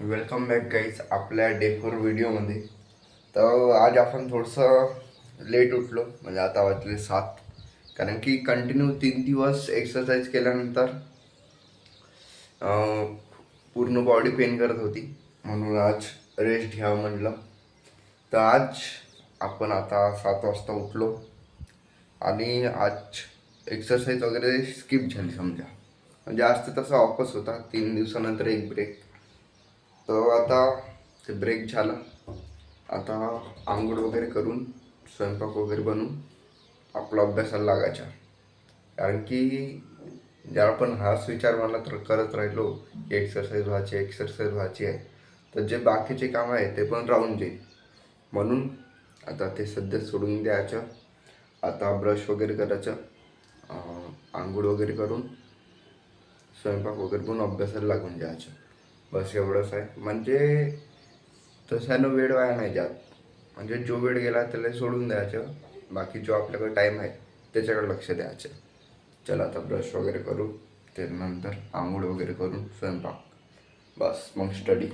Welcome back guys आपल्या day 4 व्हिडिओमध्ये. तर आज आपण थोडंसं लेट उठलो, म्हणजे आता वाजले 7. कारण की कंटिन्यू 3 दिवस एक्सरसाइज केल्यानंतर पूर्ण बॉडी पेन करत होती, म्हणून आज रेस्ट घ्यावं म्हणलं. तर आज आपण आता 7 वाजता उठलो आणि आज एक्सरसाइज वगैरे स्किप झाली समजा. म्हणजे आज तर तसा ऑफच होता, 3 दिवसानंतर एक ब्रेक. तर आता ते ब्रेक झाला. आता आंघोळ वगैरे करून स्वयंपाक वगैरे बनवून आपला अभ्यासाला लागायचा. कारण की जर आपण हाच विचार मला तर करत राहिलो की एक्सरसाइज व्हायची आहे, तर जे बाकीचे कामं आहे ते पण राहून जाईल. म्हणून आता ते सध्या सोडून द्यायचं. आता ब्रश वगैरे करायचं, आंघोळ वगैरे करून स्वयंपाक वगैरे पण अभ्यासाला लागून जायचं. बस एवढंच आहे. म्हणजे तशानं वेळ वाया नाही जात. म्हणजे जो वेळ गेला त्याला सोडून द्यायचं, बाकी जो आपल्याकडे टाईम आहे त्याच्याकडे लक्ष द्यायचं. चला आता ब्रश वगैरे करू, त्यानंतर आंघोळ वगैरे करून स्वयंपाक, बस मग स्टडी.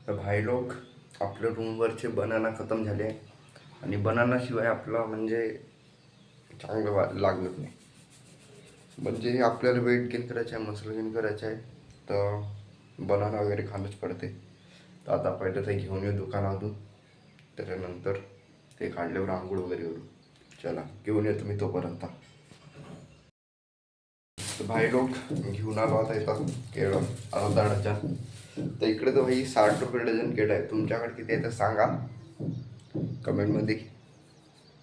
तर भाई लोक, आपल्या रूमवरचे बनाना खतम झाले आहे आणि बनानाशिवाय आपला म्हणजे चांगलं लागत नाही. म्हणजे आपल्याला वेट गेन करायचं आहे, मसल गेन करायचं आहे, तर बनाना वगैरे खाणंच पडते. तर आता पहिले ते घेऊन येऊ दुकानातून, त्याच्यानंतर ते काढल्यावर आंघोळ वगैरे करू. चला घेऊन येतो मी तोपर्यंत. तर भाई लोक, घेऊन आलो आता इथं केळं अर्धा डझन. तर इकडे तर भाई 60 रुपये डझन केळं आहे. तुमच्याकडे किती आहे तर सांगा कमेंटमध्ये.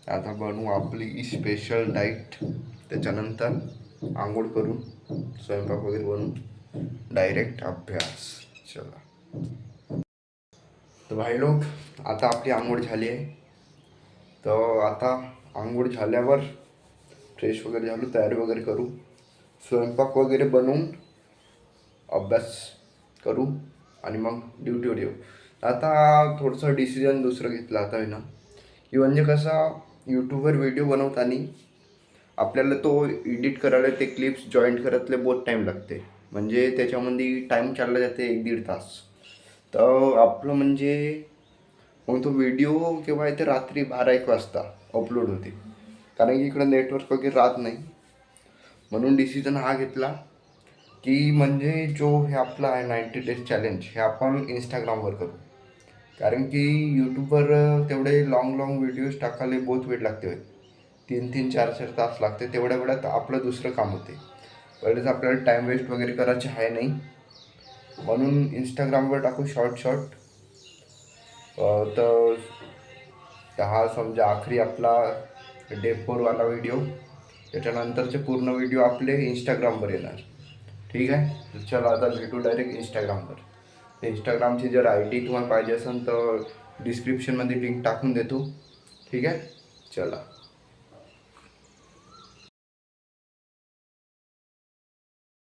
आता बनवू आपली स्पेशल डाईट, त्याच्यानंतर आंघोळ करून स्वयंपाक वगैरे बनवून डायरेक्ट अभ्यास. चला. तर भाई लोक, आता आपली आंघोळ झाली आहे. तर आता आंघोळ झाल्यावर फ्रेश वगैरे झालो, तयारी वगैरे करू, स्वयंपाक वगैरे बनवून अभ्यास करू आणि मग ड्युटीवर येऊ. आता थोडंसं डिसिजन दुसरं घेतलं आता आहे ना, की म्हणजे कसा यूट्यूबवर व्हिडिओ बनवताना आपल्याला तो एडिट करायला ते क्लिप्स जॉईंट करायला बहुत टाईम लागते. म्हणजे त्याच्यामध्ये टाईम चालला जाते 1-1.5 तास. तर आपलं म्हणजे मग तो व्हिडिओ केव्हा येते रात्री 12-1 वाजता अपलोड होते. कारण की इकडं नेटवर्क वगैरे राहत नाही. म्हणून डिसिजन हा घेतला की म्हणजे जो हे आपला आहे 90 डेज चॅलेंज, हे आपण इंस्टाग्रामवर करू. कारण की यूट्यूबवर तेवढे लाँग व्हिडिओज टाकायला बहुत वेळ लागते. 3-3, 4-4 तास लागते. तेवढ्या वेळात आपलं दुसरं काम होते. पहिलेच आपल्याला टाईम वेस्ट वगैरे करायचे आहे नाही, म्हणून इंस्टाग्रामवर टाकू शॉर्ट. तर हा समजा आखरी आपला डे 4वाला व्हिडिओ. त्याच्यानंतरचे पूर्ण व्हिडिओ आपले इंस्टाग्रामवर येणार. ठीक आहे. तर चला आता भेटू डायरेक्ट इंस्टाग्रामवर. इंस्टाग्रामची जर ID तुम्हाला पाहिजे असेल तर डिस्क्रिप्शनमध्ये लिंक टाकून देतो. ठीक आहे. चला.